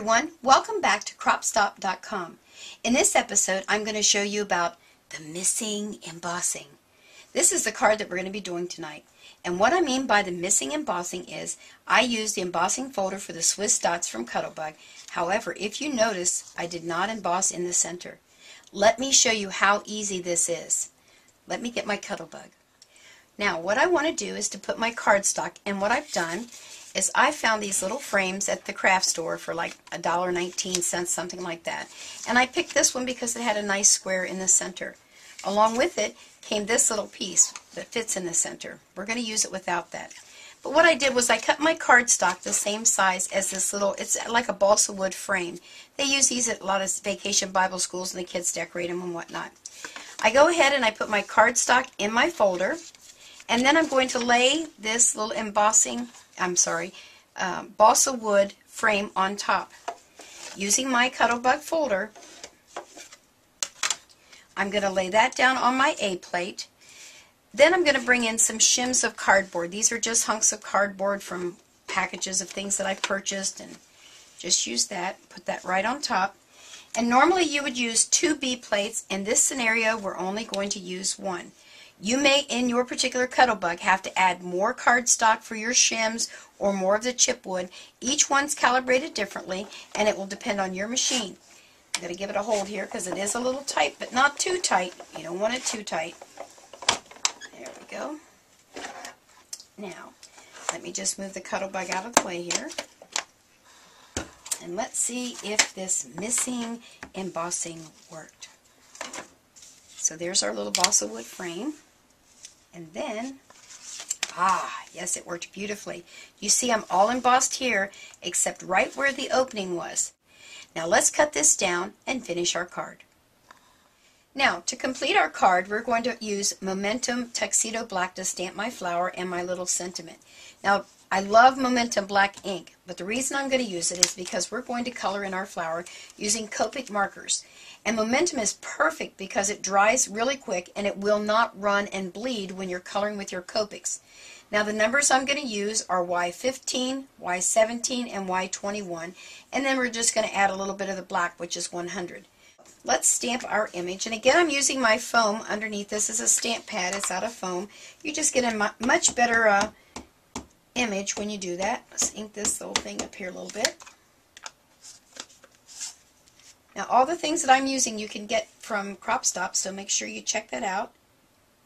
everyone, welcome back to cropstop.com. In this episode I'm going to show you about the missing embossing. This is the card that we're going to be doing tonight, and what I mean by the missing embossing is I used the embossing folder for the Swiss dots from Cuttlebug. However, if you notice, I did not emboss in the center. Let me show you how easy this is. Let me get my Cuttlebug. Now what I want to do is to put my cardstock, and what I've done is I found these little frames at the craft store for like $1.19, something like that. And I picked this one because it had a nice square in the center. Along with it came this little piece that fits in the center. We're going to use it without that. But what I did was I cut my cardstock the same size as this little, it's like a balsa wood frame. They use these at a lot of vacation Bible schools and the kids decorate them and whatnot. I go ahead and I put my cardstock in my folder, and then I'm going to lay this little balsa wood frame on top. Using my Cuttlebug folder, I'm going to lay that down on my A plate. Then I'm going to bring in some shims of cardboard. These are just hunks of cardboard from packages of things that I've purchased, and just use that. Put that right on top. And normally you would use 2 B plates. In this scenario, we're only going to use 1. You may, in your particular Cuttlebug, have to add more cardstock for your shims or more of the chipwood. Each one's calibrated differently, and it will depend on your machine. I'm going to give it a hold here because it is a little tight, but not too tight. You don't want it too tight. There we go. Now, let me just move the Cuttlebug out of the way here. And let's see if this missing embossing worked. So there's our little balsa wood frame. And then, yes, it worked beautifully. You see I'm all embossed here except right where the opening was. Now let's cut this down and finish our card. Now, to complete our card, we're going to use Momentum Tuxedo Black to stamp my flower and my little sentiment. Now, I love Momentum Black ink, but the reason I'm going to use it is because we're going to color in our flower using Copic markers. And Momentum is perfect because it dries really quick and it will not run and bleed when you're coloring with your Copics. Now the numbers I'm going to use are Y15, Y17, and Y21, and then we're just going to add a little bit of the black, which is 100. Let's stamp our image, and again I'm using my foam underneath. This is a stamp pad, it's out of foam. You just get a much better image when you do that. Let's ink this little thing up here a little bit. Now all the things that I'm using you can get from CropStop, so make sure you check that out.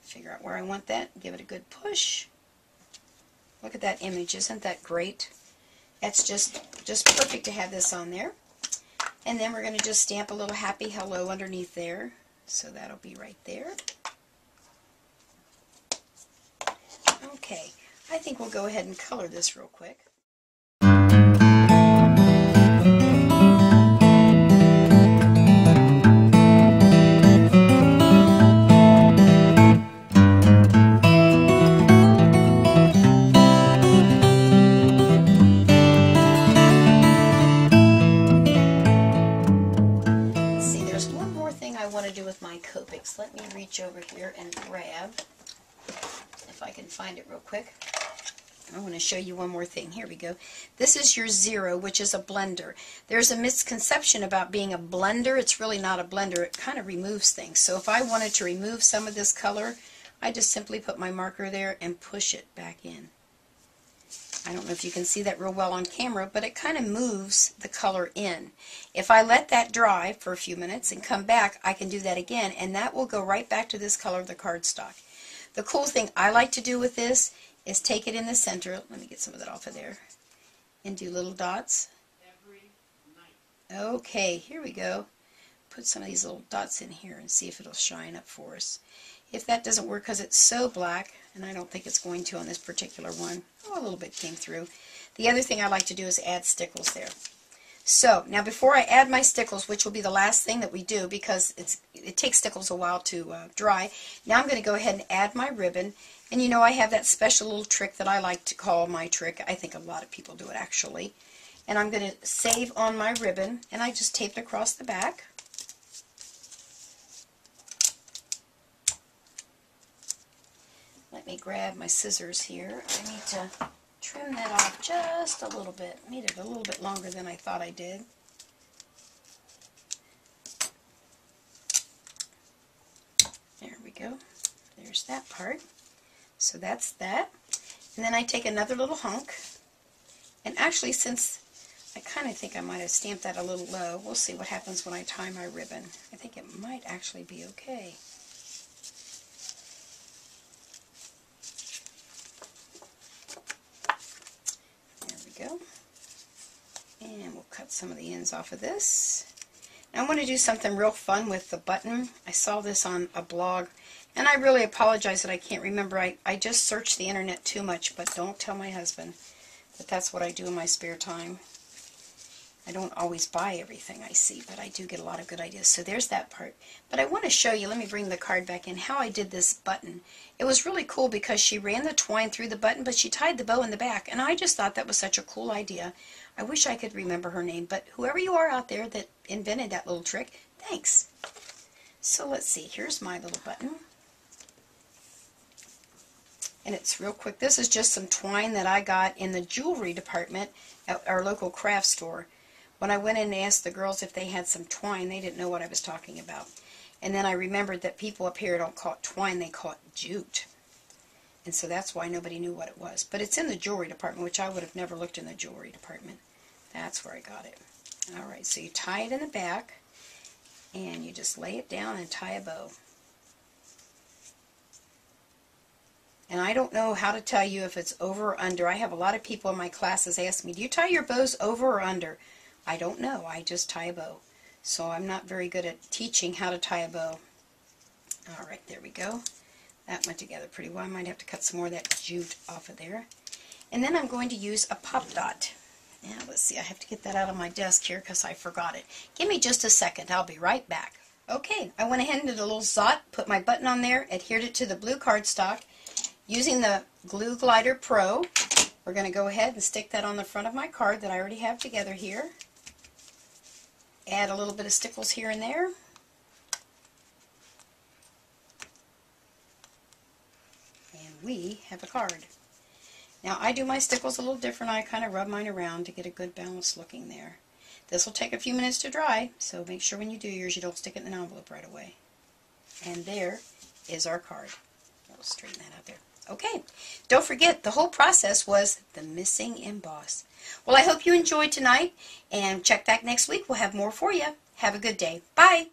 Figure out where I want that, give it a good push. Look at that image, isn't that great? That's just perfect to have this on there. And then we're going to just stamp a little happy hello underneath there. So that'll be right there. Okay, I think we'll go ahead and color this real quick. Let me reach over here and grab, if I can find it real quick. I want to show you one more thing. Here we go. This is your 0, which is a blender. There's a misconception about being a blender. It's really not a blender. It kind of removes things. So if I wanted to remove some of this color, I just simply put my marker there and push it back in. I don't know if you can see that real well on camera, but it kind of moves the color in. If I let that dry for a few minutes and come back, I can do that again, and that will go right back to this color of the cardstock. The cool thing I like to do with this is take it in the center. Let me get some of that off of there. And do little dots. Okay, here we go. Put some of these little dots in here and see if it'll shine up for us. If that doesn't work because it's so black, and I don't think it's going to on this particular one, a little bit came through. The other thing I like to do is add stickles there. So, now before I add my stickles, which will be the last thing that we do because it takes stickles a while to dry, now I'm going to go ahead and add my ribbon. And you know I have that special little trick that I like to call my trick. I think a lot of people do it actually. And I'm going to save on my ribbon, and I just tape it across the back. Let me grab my scissors here. I need to trim that off just a little bit. Made it a little bit longer than I thought I did. go. There's that part. So that's that. And then I take another little hunk. And actually, since I kind of think I might have stamped that a little low, we'll see what happens when I tie my ribbon. I think it might actually be okay. There we go. And we'll cut some of the ends off of this. Now I want to do something real fun with the button. I saw this on a blog, and I really apologize that I can't remember. I just searched the internet too much, but don't tell my husband that that's what I do in my spare time. I don't always buy everything I see, but I do get a lot of good ideas. So there's that part. But I want to show you, let me bring the card back in, how I did this button. It was really cool because she ran the twine through the button, but she tied the bow in the back, and I just thought that was such a cool idea. I wish I could remember her name, but whoever you are out there that invented that little trick, thanks. So let's see, here's my little button. And it's real quick. This is just some twine that I got in the jewelry department at our local craft store. When I went in and asked the girls if they had some twine, they didn't know what I was talking about. And then I remembered that people up here don't call it twine, they call it jute. And so that's why nobody knew what it was. But it's in the jewelry department, which I would have never looked in the jewelry department. That's where I got it. Alright, so you tie it in the back, and you just lay it down and tie a bow. And I don't know how to tell you if it's over or under. I have a lot of people in my classes ask me, do you tie your bows over or under? I don't know. I just tie a bow. So I'm not very good at teaching how to tie a bow. Alright, there we go. That went together pretty well. I might have to cut some more of that jute off of there. And then I'm going to use a pop dot. Now let's see, I have to get that out of my desk here because I forgot it. Give me just a second. I'll be right back. Okay, I went ahead and did a little zot, put my button on there, adhered it to the blue cardstock. Using the Glue Glider Pro, we're going to go ahead and stick that on the front of my card that I already have together here. Add a little bit of stickles here and there. And we have a card. Now I do my stickles a little different. I kind of rub mine around to get a good balance looking there. This will take a few minutes to dry, so make sure when you do yours you don't stick it in an envelope right away. And there is our card. We'll straighten that out there. Okay, don't forget, the whole process was the missing emboss. Well, I hope you enjoyed tonight, and check back next week. We'll have more for you. Have a good day. Bye.